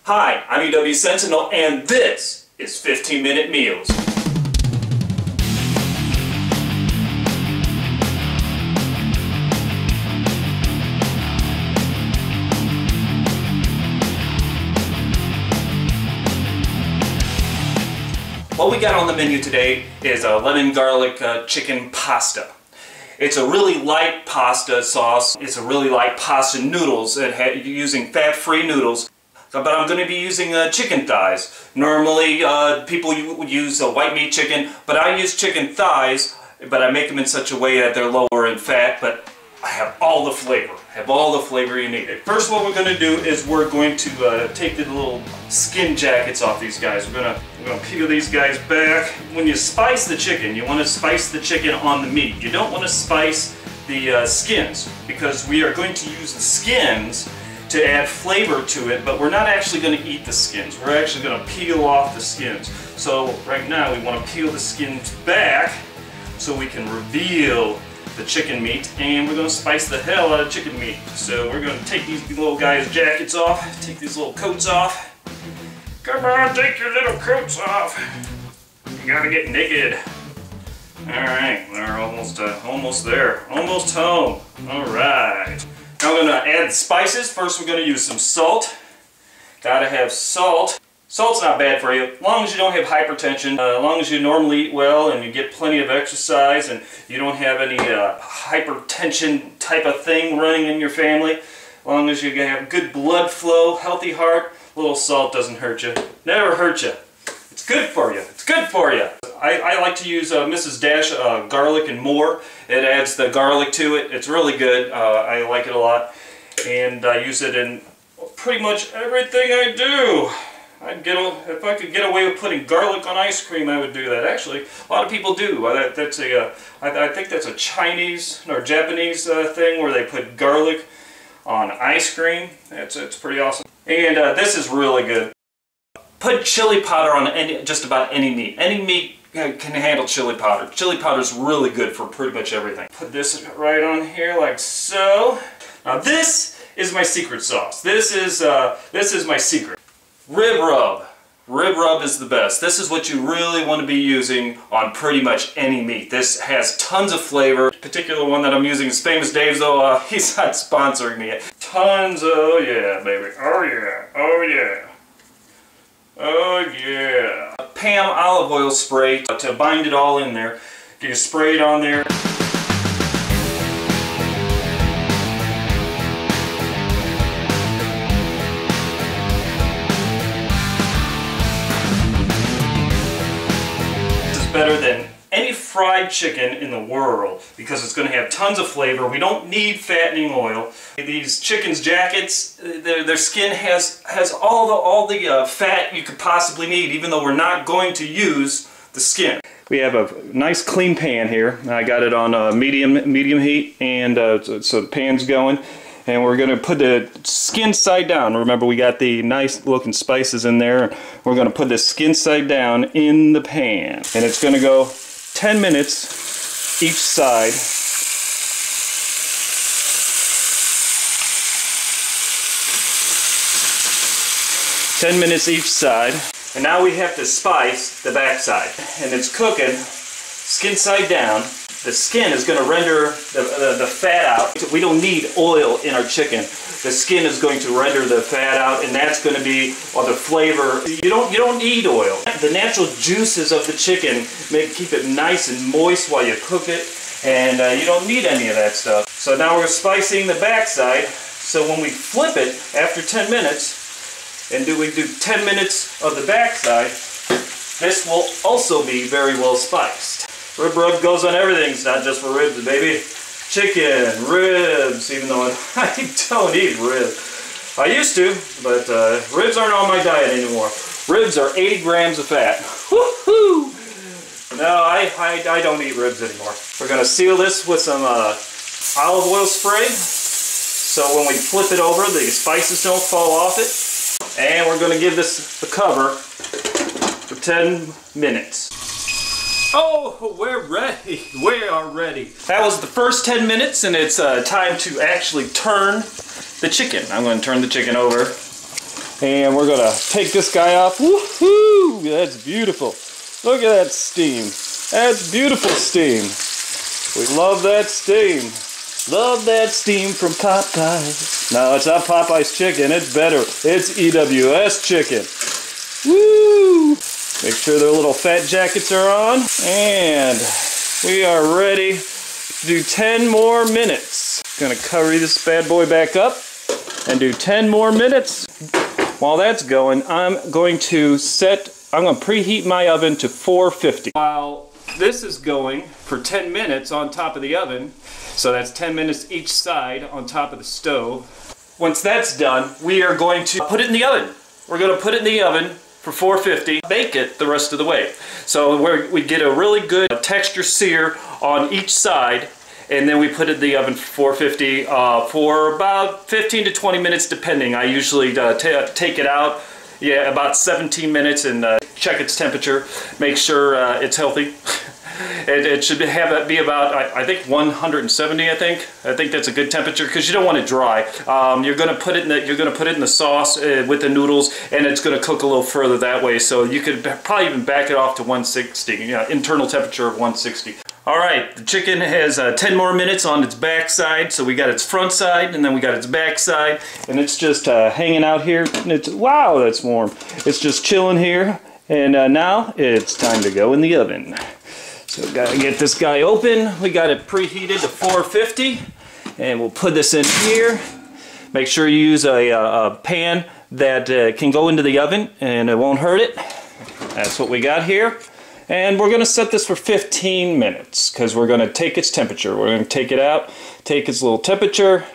Hi, I'm EW Sentinel, and this is 15-Minute Meals. What we got on the menu today is a lemon garlic chicken pasta. It's a really light pasta sauce. It's a really light pasta noodles. Using fat-free noodles. But I'm going to be using chicken thighs. Normally people use white meat chicken, but I use chicken thighs, but I make them in such a way that they're lower in fat, but I have all the flavor. You need. First, what we're going to do is we're going to take the little skin jackets off these guys. We're going to peel these guys back. When you spice the chicken, you want to spice the chicken on the meat. You don't want to spice the skins, because we are going to use the skins to add flavor to it, but we're not actually going to eat the skins. We're actually going to peel off the skins. So right now we want to peel the skins back so we can reveal the chicken meat, and we're going to spice the hell out of chicken meat. So we're going to take these little guys' jackets off, take these little coats off. Come on, take your little coats off. You gotta get naked. Alright, we're almost there. Almost home. Alright. Now we're going to add spices. First we're going to use some salt. Gotta have salt. Salt's not bad for you, as long as you don't have hypertension, as long as you normally eat well and you get plenty of exercise and you don't have any hypertension type of thing running in your family. As long as you have good blood flow, healthy heart, a little salt doesn't hurt you. Never hurt you. It's good for you. It's good for you. I like to use Mrs. Dash garlic and more. It adds the garlic to it. It's really good. I like it a lot. And I use it in pretty much everything I do. If I could get away with putting garlic on ice cream, I would do that. Actually, a lot of people do. I think that's a Chinese or Japanese thing where they put garlic on ice cream. It's pretty awesome. And this is really good. Put chili powder on just about any meat. Any meat can handle chili powder. Chili powder is really good for pretty much everything. Put this right on here like so. Now this is my secret sauce. This is my secret. Rib rub. Rib rub is the best. This is what you really want to be using on pretty much any meat. This has tons of flavor. The particular one that I'm using is Famous Dave's, though he's not sponsoring me yet. Tons of, oh yeah, baby. Oh yeah. Oh yeah. Oh yeah. Pam olive oil spray to bind it all in there. You spray it on there. Better than any fried chicken in the world because it's going to have tons of flavor. We don't need fattening oil. These chickens' jackets, their skin has all the fat you could possibly need, even though we're not going to use the skin. We have a nice clean pan here. I got it on medium heat, and so the pan's going. And we're going to put the skin side down. Remember, we got the nice looking spices in there. We're going to put the skin side down in the pan. And it's going to go 10 minutes each side. 10 minutes each side. And now we have to spice the back side. And it's cooking skin side down. The skin is going to render the fat out. We don't need oil in our chicken. The skin is going to render the fat out, and that's going to be the flavor. You don't need oil. The natural juices of the chicken keep it nice and moist while you cook it, and you don't need any of that stuff. So now we're spicing the back side. So when we flip it after 10 minutes, and we do 10 minutes of the back side, this will also be very well spiced. Rib rub goes on everything. It's not just for ribs, baby. Chicken, ribs, even though I don't eat ribs. I used to, but ribs aren't on my diet anymore. Ribs are 80 grams of fat. Woohoo! No, I don't eat ribs anymore. We're going to seal this with some olive oil spray, so when we flip it over, the spices don't fall off it. And we're going to give this a cover for 10 minutes. Oh, we're ready. We are ready. That was the first 10 minutes, and it's time to actually turn the chicken. I'm going to turn the chicken over. And we're gonna take this guy off. Woohoo! That's beautiful. Look at that steam. That's beautiful steam. We love that steam. Love that steam from Popeyes. No, it's not Popeyes chicken. It's better. It's EWS chicken. Woo! Make sure their little fat jackets are on. And we are ready to do 10 more minutes. Gonna cover this bad boy back up and do 10 more minutes. While that's going, I'm going to preheat my oven to 450. While this is going for 10 minutes on top of the oven, so that's 10 minutes each side on top of the stove. Once that's done, we are going to put it in the oven. We're going to put it in the oven for 450, bake it the rest of the way. So we get a really good texture sear on each side, and then we put it in the oven for 450 for about 15 to 20 minutes depending. I usually take it out, about 17 minutes and check its temperature, make sure it's healthy. It should be about, I think 170. I think that's a good temperature because you don't want it dry. You're going to put it in the sauce with the noodles, and it's going to cook a little further that way. So you could probably even back it off to 160. Internal temperature of 160. All right, the chicken has 10 more minutes on its back side. So we got its front side, and then we got its back side, and it's just hanging out here. And wow, that's warm. It's just chilling here, and now it's time to go in the oven. So gotta get this guy open. We got it preheated to 450, and we'll put this in here. Make sure you use a pan that can go into the oven and it won't hurt it. That's what we got here. And we're gonna set this for 15 minutes because we're gonna take its temperature. We're gonna take it out, take its little temperature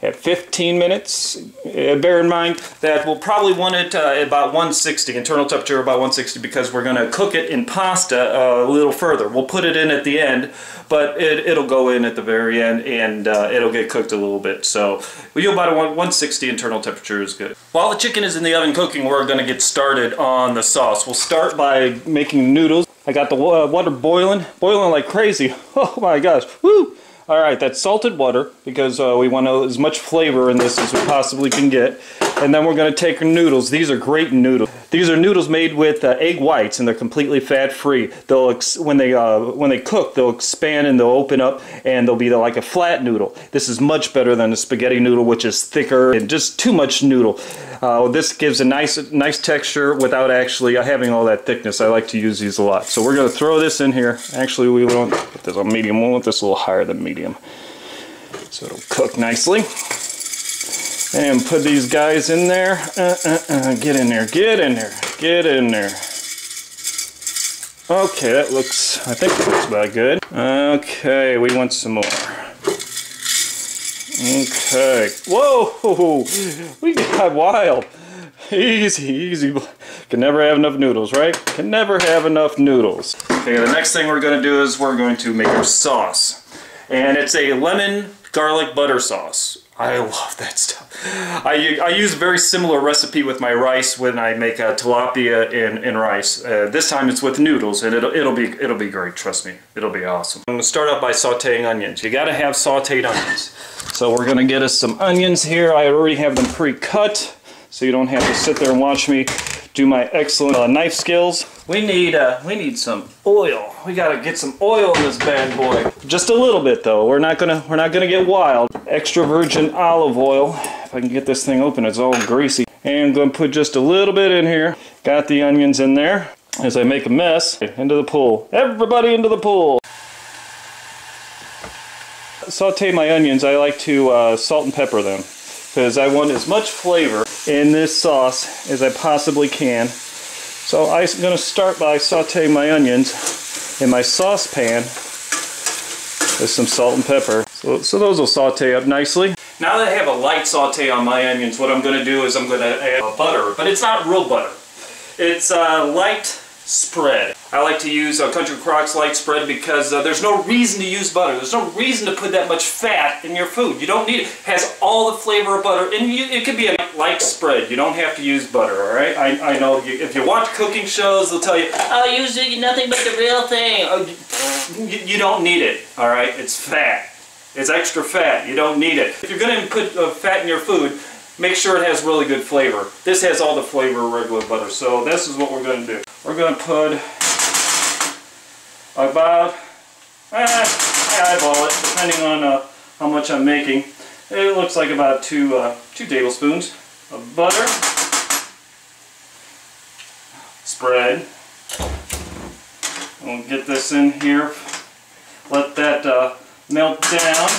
at 15 minutes. Bear in mind that we'll probably want it about 160, internal temperature about 160, because we're going to cook it in pasta a little further. We'll put it in at the end, but it'll go in at the very end, and it'll get cooked a little bit. So we do about 160 internal temperature is good. While the chicken is in the oven cooking, we're going to get started on the sauce. We'll start by making noodles. I got the water boiling like crazy. Oh my gosh, woo! Alright, that's salted water because we want as much flavor in this as we possibly can get. And then we're going to take our noodles. These are great noodles. These are noodles made with egg whites, and they're completely fat-free. When they cook, they'll expand and they'll open up, and they'll be like a flat noodle. This is much better than a spaghetti noodle, which is thicker and just too much noodle. This gives a nice texture without actually having all that thickness. I like to use these a lot. So we're going to throw this in here. Actually, we won't put this on medium. We'll want this a little higher than medium, so it'll cook nicely. And put these guys in there. Get in there, get in there, get in there. Okay, I think that looks about good. Okay, we want some more. Okay. Whoa! We got wild. Easy, easy. Can never have enough noodles, right? Can never have enough noodles. Okay, the next thing we're going to do is we're going to make our sauce. And it's a lemon garlic butter sauce. I love that stuff. I use a very similar recipe with my rice when I make tilapia in rice. This time it's with noodles, and it'll be great. Trust me, it'll be awesome. I'm gonna start off by sautéing onions. You gotta have sautéed onions. So we're gonna get us some onions here. I already have them pre-cut, so you don't have to sit there and watch me do my excellent knife skills. We need some oil. We gotta get some oil in this bad boy. Just a little bit though. We're not gonna get wild. Extra virgin olive oil. If I can get this thing open, it's all greasy. And I'm gonna put just a little bit in here. Got the onions in there. As I make a mess, into the pool. Everybody into the pool. Saute my onions. I like to salt and pepper them, because I want as much flavor in this sauce as I possibly can. So I'm going to start by sauteing my onions in my saucepan with some salt and pepper. So those will saute up nicely. Now that I have a light saute on my onions, what I'm going to do is I'm going to add butter, but it's not real butter. It's light spread. I like to use Country Crock's light spread because there's no reason to use butter. There's no reason to put that much fat in your food. You don't need it. It has all the flavor of butter, and it could be a light spread. You don't have to use butter, all right? I know if you watch cooking shows, they'll tell you, oh, use nothing but the real thing. Oh, you don't need it, all right? It's fat. It's extra fat. You don't need it. If you're going to put fat in your food, make sure it has really good flavor. This has all the flavor of regular butter, so this is what we're going to do. We're going to put about, I eyeball it, depending on how much I'm making. It looks like about two tablespoons of butter. Spread. We'll get this in here. Let that melt down.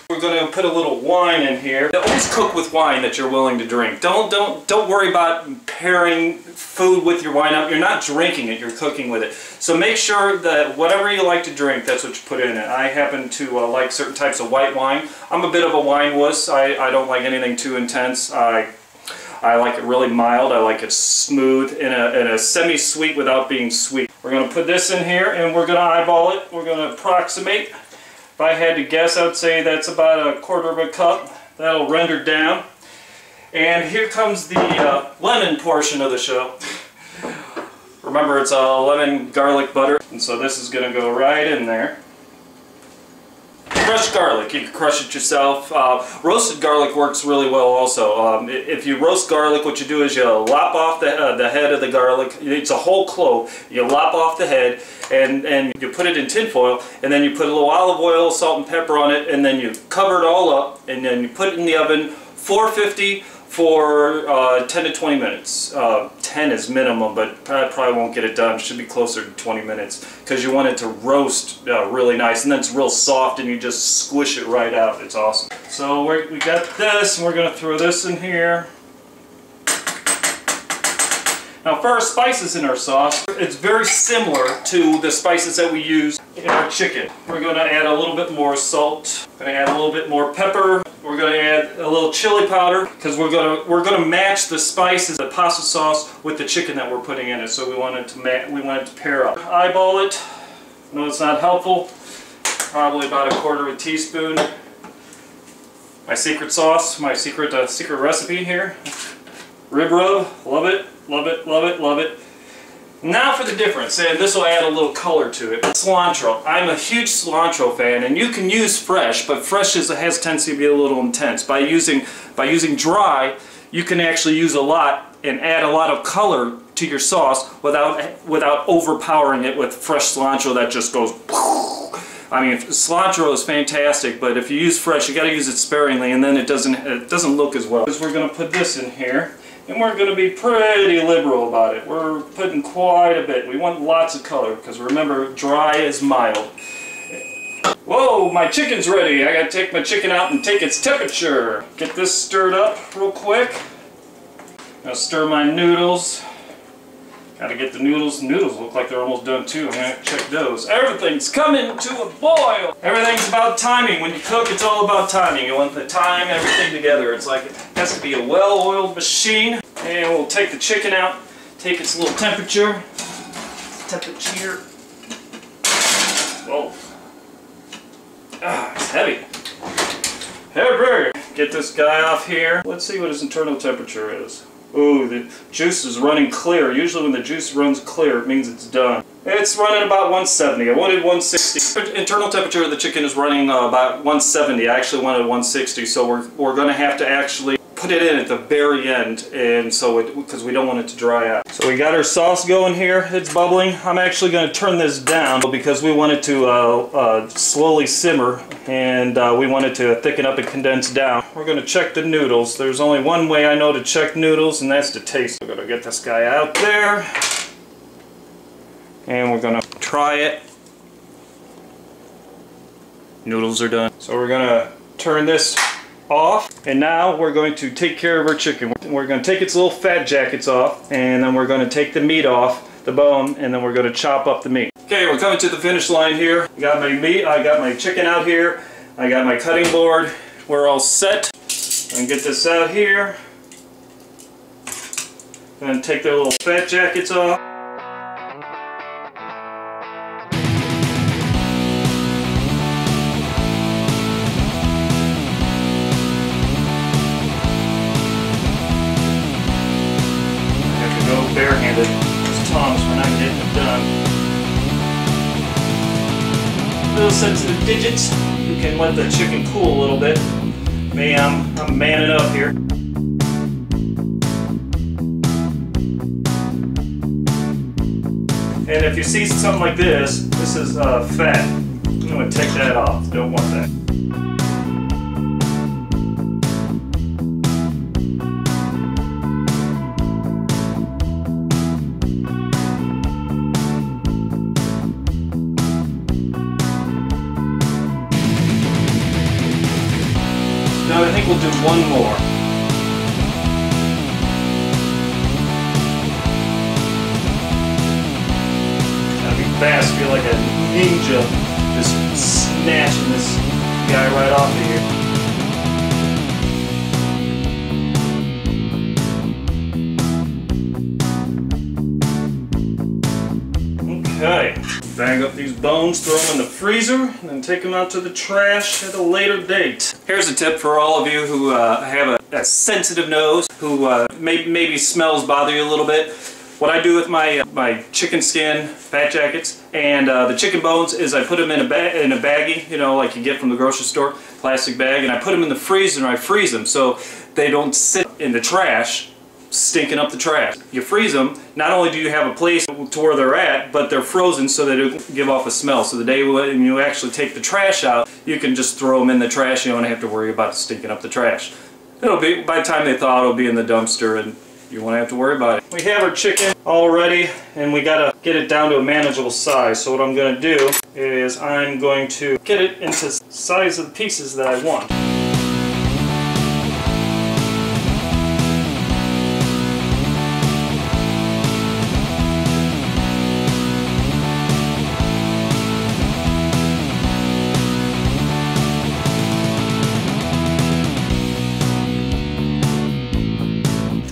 We're going to put a little wine in here. Always cook with wine that you're willing to drink. Don't worry about pairing food with your wine up. You're not drinking it, you're cooking with it. So make sure that whatever you like to drink, that's what you put in it. I happen to like certain types of white wine. I'm a bit of a wine wuss. I don't like anything too intense. I like it really mild. I like it smooth in a semi-sweet without being sweet. We're going to put this in here and we're going to eyeball it. We're going to approximate. If I had to guess, I would say that's about 1/4 of a cup. That'll render down. And here comes the lemon portion of the show. Remember, it's a lemon garlic butter, and so this is going to go right in there. Crushed garlic, you can crush it yourself. Roasted garlic works really well also. If you roast garlic, what you do is you lop off the head of the garlic. It's a whole clove. You lop off the head and you put it in tin foil, and then you put a little olive oil, salt and pepper on it, and then you cover it all up, and then you put it in the oven, 450 for 10 to 20 minutes. 10 is minimum, but I probably won't get it done. It should be closer to 20 minutes because you want it to roast really nice, and then it's real soft and you just squish it right out. It's awesome. So we got this, and we're going to throw this in here. Now for our spices in our sauce, it's very similar to the spices that we use in our chicken. We're going to add a little bit more salt. We're going to add a little bit more pepper. We're going to add a little chili powder because we're going to match the spices, the pasta sauce, with the chicken that we're putting in it. So we want it to pair up. Eyeball it. No, it's not helpful. Probably about 1/4 teaspoon. My secret sauce, my secret recipe here. Rib rub, love it, love it, love it, love it. Now for the difference, and this will add a little color to it. Cilantro. I'm a huge cilantro fan, and you can use fresh, but fresh has a tendency to be a little intense. By using dry, you can actually use a lot and add a lot of color to your sauce without overpowering it with fresh cilantro that just goes. I mean, cilantro is fantastic, but if you use fresh, you got to use it sparingly, and then it doesn't look as well. We're going to put this in here. And we're going to be pretty liberal about it. We're putting quite a bit. We want lots of color because remember, dry is mild. Whoa, my chicken's ready. I got to take my chicken out and take its temperature. Get this stirred up real quick. Now stir my noodles. Got to get the noodles. The noodles look like they're almost done too. I'm going to check those. Everything's coming to a boil. Everything's about timing. When you cook, it's all about timing. You want to time everything together. It's like it has to be a well-oiled machine. And we'll take the chicken out, take its little temperature. Whoa. Ah, it's heavy. Heavy. Get this guy off here. Let's see what his internal temperature is. Ooh, the juice is running clear. Usually when the juice runs clear, it means it's done. It's running about 170. I wanted 160. Internal temperature of the chicken is running about 170. I actually wanted 160, so we're going to have to actually put it in at the very end, and so because we don't want it to dry out. So we got our sauce going here. It's bubbling. I'm actually going to turn this down because we want it to slowly simmer, and we want it to thicken up and condense down. We're going to check the noodles. There's only one way I know to check noodles, and that's to taste. We're going to get this guy out there, and we're going to try it. Noodles are done. So we're going to turn this off, and now we're going to take care of our chicken. We're going to take its little fat jackets off, and then we're going to take the meat off, the bone, and then we're going to chop up the meat. Okay, we're coming to the finish line here. I got my meat, I got my chicken out here, I got my cutting board. We're all set. I'm going to get this out here. I'm going to take their little fat jackets off. Barehanded. Those tongs for not getting it done. Little sensitive digits. You can let the chicken cool a little bit. Me, I'm manning up here. And if you see something like this, this is fat. I'm going to take that off. Don't want that. Now I think we'll do one more. Gotta be fast, feel like a ninja just snatching this guy right off of here. Okay, bag up these bones, throw them in the freezer, and then take them out to the trash at a later date. Here's a tip for all of you who have a sensitive nose, who maybe smells bother you a little bit. What I do with my chicken skin fat jackets and the chicken bones is I put them in a baggie, you know, like you get from the grocery store, plastic bag, and I put them in the freezer and I freeze them so they don't sit in the trash, stinking up the trash. You freeze them, not only do you have a place to where they're at, but they're frozen so they don't give off a smell. So the day when you actually take the trash out, you can just throw them in the trash. You don't have to worry about stinking up the trash. It'll be, by the time they thaw, it'll be in the dumpster and you won't have to worry about it. We have our chicken all ready and we gotta get it down to a manageable size. So what I'm gonna do is I'm going to get it into the size of the pieces that I want.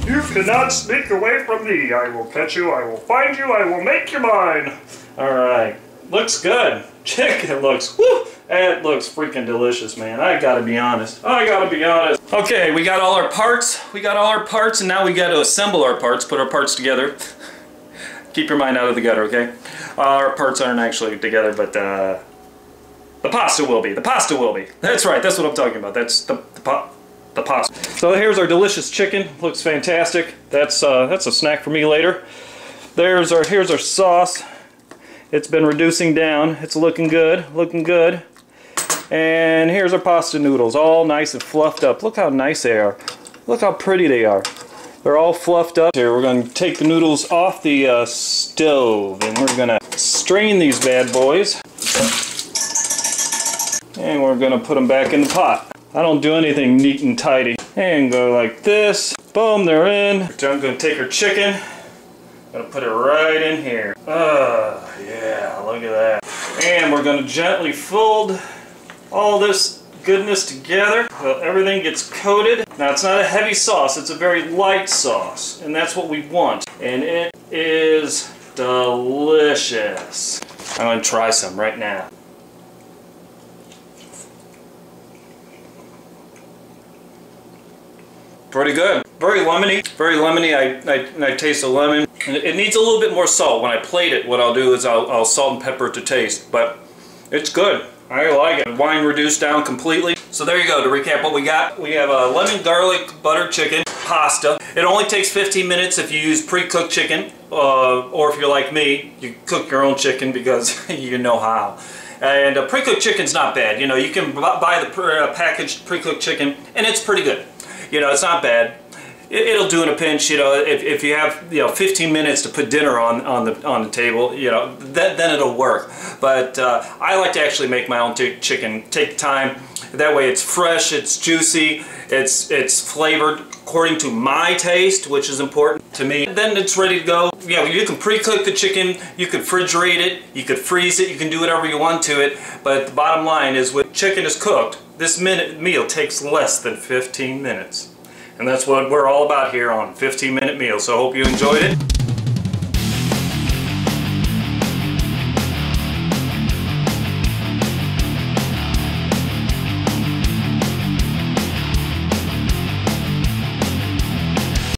You cannot sneak away from me. I will catch you, I will find you, I will make you mine. Alright, looks good. Chicken looks, whoo, it looks freaking delicious, man. I gotta be honest. Okay, we got all our parts. And now we gotta assemble our parts, put our parts together. Keep your mind out of the gutter, okay? Our parts aren't actually together, but the pasta will be. That's right, that's what I'm talking about. That's the pasta. So here's our delicious chicken. Looks fantastic. That's a snack for me later. Here's our sauce. It's been reducing down. It's looking good. And here's our pasta noodles, all nice and fluffed up. Look how nice they are. Look how pretty they are. They're all fluffed up. Here, we're going to take the noodles off the stove, and we're going to strain these bad boys. And we're going to put them back in the pot. I don't do anything neat and tidy. And go like this. Boom, they're in. I'm going to take our chicken. I'm going to put it right in here. Yeah, look at that. And we're going to gently fold all this goodness together so everything gets coated. Now, it's not a heavy sauce. It's a very light sauce. And that's what we want. And it is delicious. I'm going to try some right now. Pretty good. Very lemony. I taste the lemon. It needs a little bit more salt. When I plate it, what I'll do is I'll salt and pepper it to taste. But it's good. I like it. Wine reduced down completely. So there you go. To recap what we got, we have a lemon garlic butter chicken pasta. It only takes 15 minutes if you use pre-cooked chicken, or if you're like me, you cook your own chicken because you know how. And pre-cooked chicken's not bad. You know, you can buy the packaged pre-cooked chicken, and it's pretty good. You know, it's not bad. It'll do in a pinch. You know, if you have 15 minutes to put dinner on the table, you know, then it'll work. But I like to actually make my own chicken. Take time. That way, it's fresh, it's juicy, it's flavored according to my taste, which is important to me. Then it's ready to go. You know, you can pre-cook the chicken, you could refrigerate it, you could freeze it, you can do whatever you want to it. But the bottom line is, when chicken is cooked, this meal takes less than 15 minutes. And that's what we're all about here on 15-Minute Meal. So I hope you enjoyed it.